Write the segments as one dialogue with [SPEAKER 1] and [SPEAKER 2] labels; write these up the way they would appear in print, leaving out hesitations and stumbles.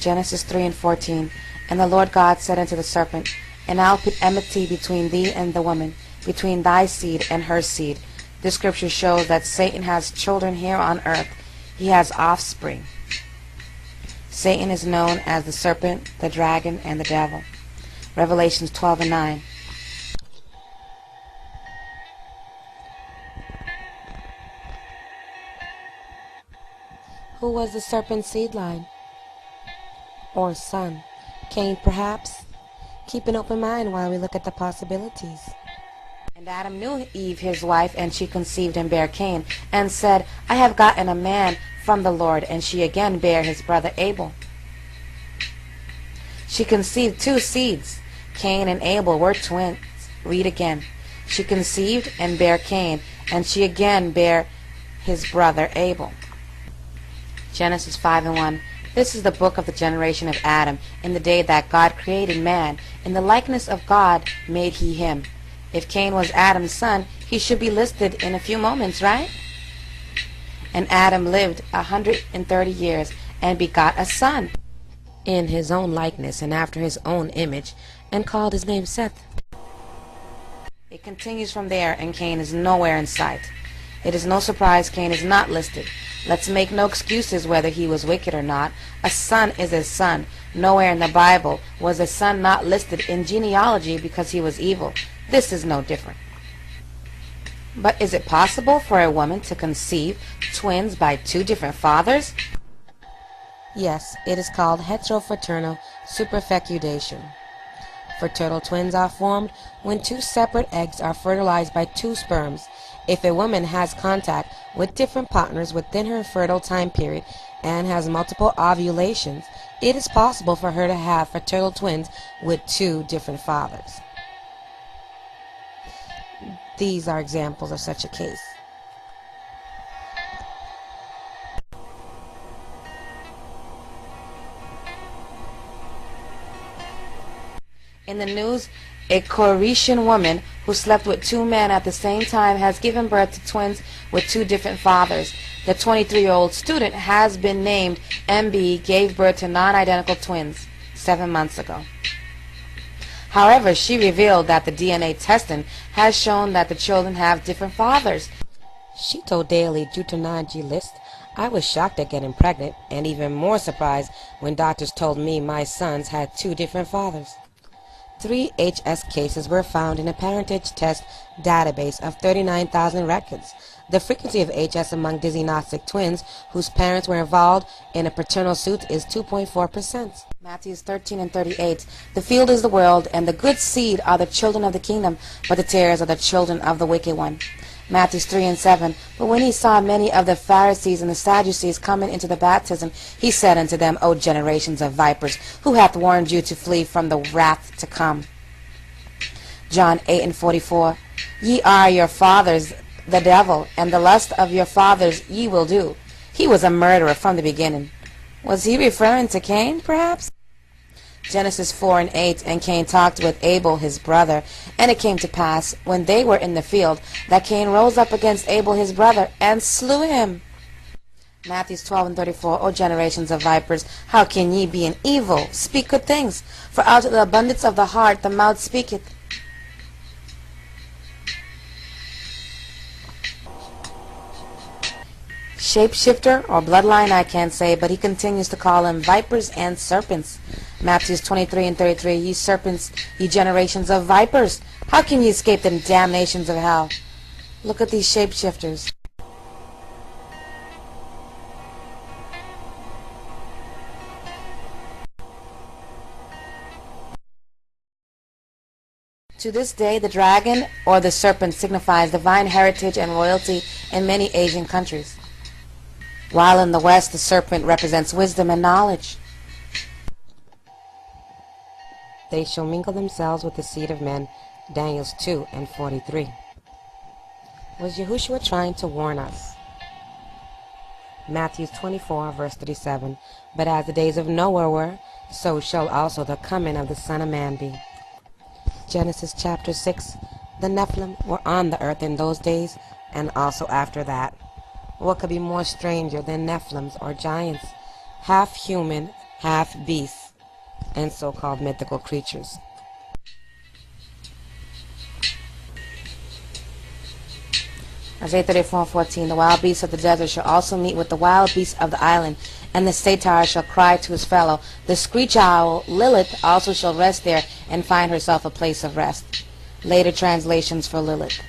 [SPEAKER 1] Genesis 3:14. And the Lord God said unto the serpent, And I'll put enmity between thee and the woman, between thy seed and her seed. This scripture shows that Satan has children here on earth. He has offspring. Satan is known as the serpent, the dragon, and the devil. Revelations 12:9. Who was the serpent's seed line? Or son? Cain, perhaps? Keep an open mind while we look at the possibilities. And Adam knew Eve his wife, and she conceived and bare Cain, and said, I have gotten a man from the Lord, and she again bare his brother Abel. She conceived two seeds. Cain and Abel were twins. Read again. She conceived and bare Cain, and she again bare his brother Abel. Genesis 5:1. This is the book of the generation of Adam, in the day that God created man. In the likeness of God made he him. If Cain was Adam's son, he should be listed in a few moments, right? And Adam lived 130 years, and begot a son in his own likeness and after his own image, and called his name Seth. It continues from there, and Cain is nowhere in sight. It is no surprise Cain is not listed. Let's make no excuses whether he was wicked or not. A son is a son. Nowhere in the Bible was a son not listed in genealogy because he was evil. This is no different. But is it possible for a woman to conceive twins by two different fathers? Yes, it is called heterofraternal superfecundation. Fraternal twins are formed when two separate eggs are fertilized by two sperms. If a woman has contact with different partners within her fertile time period and has multiple ovulations, it is possible for her to have fraternal twins with two different fathers. These are examples of such a case. In the news, a Croatian woman who slept with two men at the same time has given birth to twins with two different fathers. The 23-year-old student has been named MB, gave birth to non-identical twins 7 months ago. However, she revealed that the DNA testing has shown that the children have different fathers. She told Daily due to non-G list, I was shocked at getting pregnant and even more surprised when doctors told me my sons had two different fathers. 3 HS cases were found in a parentage test database of 39,000 records. The frequency of HS among dysgnostic twins whose parents were involved in a paternal suit is 2.4%. Matthew 13:38. The field is the world, and the good seed are the children of the kingdom, but the tares are the children of the wicked one. Matthew 3:7. But when he saw many of the Pharisees and the Sadducees coming into the baptism, he said unto them, O generations of vipers, who hath warned you to flee from the wrath to come? John 8:44. Ye are your fathers the devil, and the lust of your fathers ye will do. He was a murderer from the beginning. Was he referring to Cain, perhaps? Genesis 4:8. And Cain talked with Abel his brother, and it came to pass, when they were in the field, that Cain rose up against Abel his brother, and slew him. Matthew 12:34. O generations of vipers, how can ye, being evil, speak good things? For out of the abundance of the heart the mouth speaketh. Shapeshifter or bloodline, I can't say, but he continues to call them vipers and serpents. Matthew 23:33. Ye serpents, ye generations of vipers, how can ye escape the damnations of hell? Look at these shapeshifters. To this day, the dragon or the serpent signifies divine heritage and royalty in many Asian countries, while in the West the serpent represents wisdom and knowledge. They shall mingle themselves with the seed of men, Daniel 2:43. Was Yahushua trying to warn us? Matthew 24:37. But as the days of Noah were, so shall also the coming of the Son of Man be. Genesis chapter 6. The Nephilim were on the earth in those days, and also after that. What could be more stranger than Nephilims or giants, half human, half beasts, and so-called mythical creatures. Isaiah 34:14, the wild beasts of the desert shall also meet with the wild beasts of the island, and the satyr shall cry to his fellow. The screech owl, Lilith, also shall rest there and find herself a place of rest. Later translations for Lilith.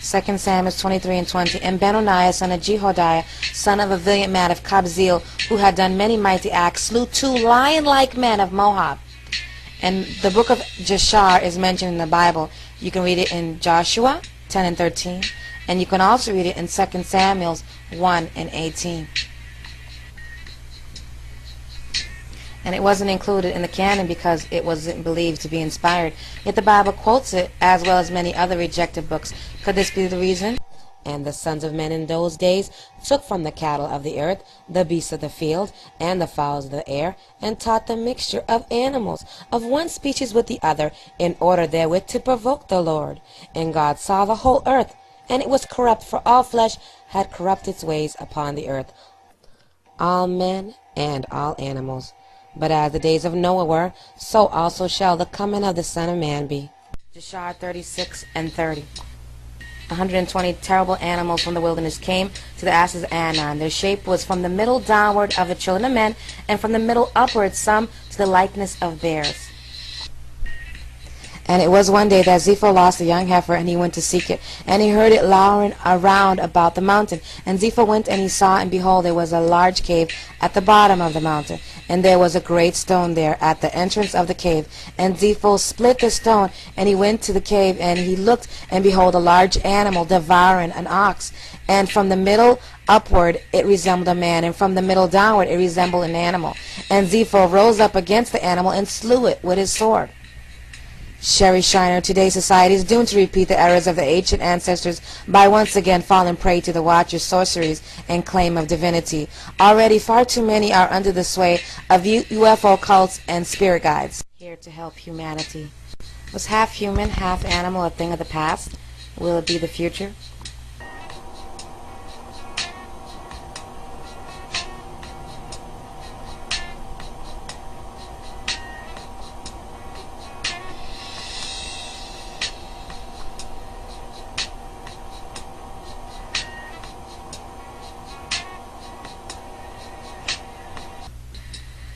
[SPEAKER 1] 2 Samuel 23:20, and Benoniah, son of Jehoiada, son of a valiant man of Kabzeel, who had done many mighty acts, slew 2 lion-like men of Moab. And the book of Jashar is mentioned in the Bible. You can read it in Joshua 10 and 13, and you can also read it in 2 Samuel 1 and 18. And it wasn't included in the canon because it wasn't believed to be inspired. Yet the Bible quotes it, as well as many other rejected books. Could this be the reason? And the sons of men in those days took from the cattle of the earth, the beasts of the field, and the fowls of the air, and taught the mixture of animals of one species with the other, in order therewith to provoke the Lord. And God saw the whole earth, and it was corrupt, for all flesh had corrupt its ways upon the earth, all men and all animals. But as the days of Noah were, so also shall the coming of the Son of Man be. Jashar 36 and 30. 120 terrible animals from the wilderness came to the asses of Anan. Their shape was from the middle downward of the children of men, and from the middle upward some to the likeness of bears. And it was one day that Zepho lost a young heifer, and he went to seek it. And he heard it lowering around about the mountain. And Zepho went, and he saw, and behold, there was a large cave at the bottom of the mountain. And there was a great stone there at the entrance of the cave. And Zepho split the stone, and he went to the cave, and he looked, and behold, a large animal devouring an ox. And from the middle upward it resembled a man, and from the middle downward it resembled an animal. And Zepho rose up against the animal, and slew it with his sword. Sherry Shiner, today's society is doomed to repeat the errors of the ancient ancestors by once again falling prey to the Watcher's sorceries and claim of divinity. Already far too many are under the sway of UFO cults and spirit guides. Here to help humanity. Was half human, half animal a thing of the past? Will it be the future?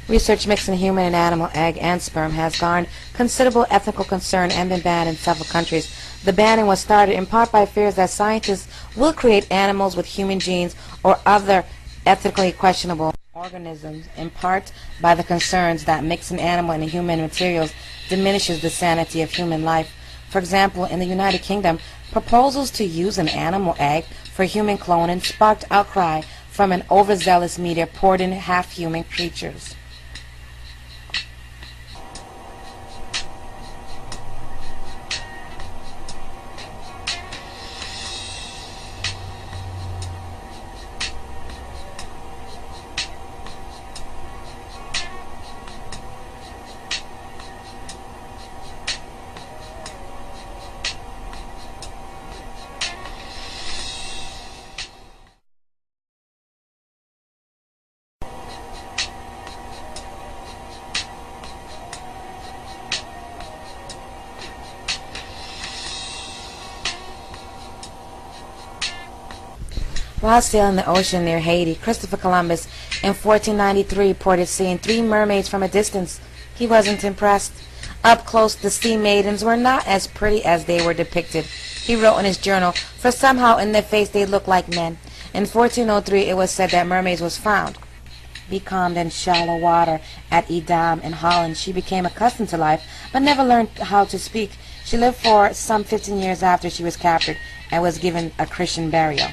[SPEAKER 1] Research mixing human and animal egg and sperm has garnered considerable ethical concern and been banned in several countries. The banning was started in part by fears that scientists will create animals with human genes or other ethically questionable organisms, in part by the concerns that mixing animal and human materials diminishes the sanity of human life. For example, in the United Kingdom, proposals to use an animal egg for human cloning sparked outcry from an overzealous media poured in half-human creatures. While sailing the ocean near Haiti, Christopher Columbus in 1493 reported seeing 3 mermaids from a distance. He wasn't impressed. Up close, the sea maidens were not as pretty as they were depicted. He wrote in his journal, for somehow in their face they looked like men. In 1403 it was said that mermaids was found. Becalmed in shallow water at Edam in Holland, she became accustomed to life, but never learned how to speak. She lived for some 15 years after she was captured and was given a Christian burial.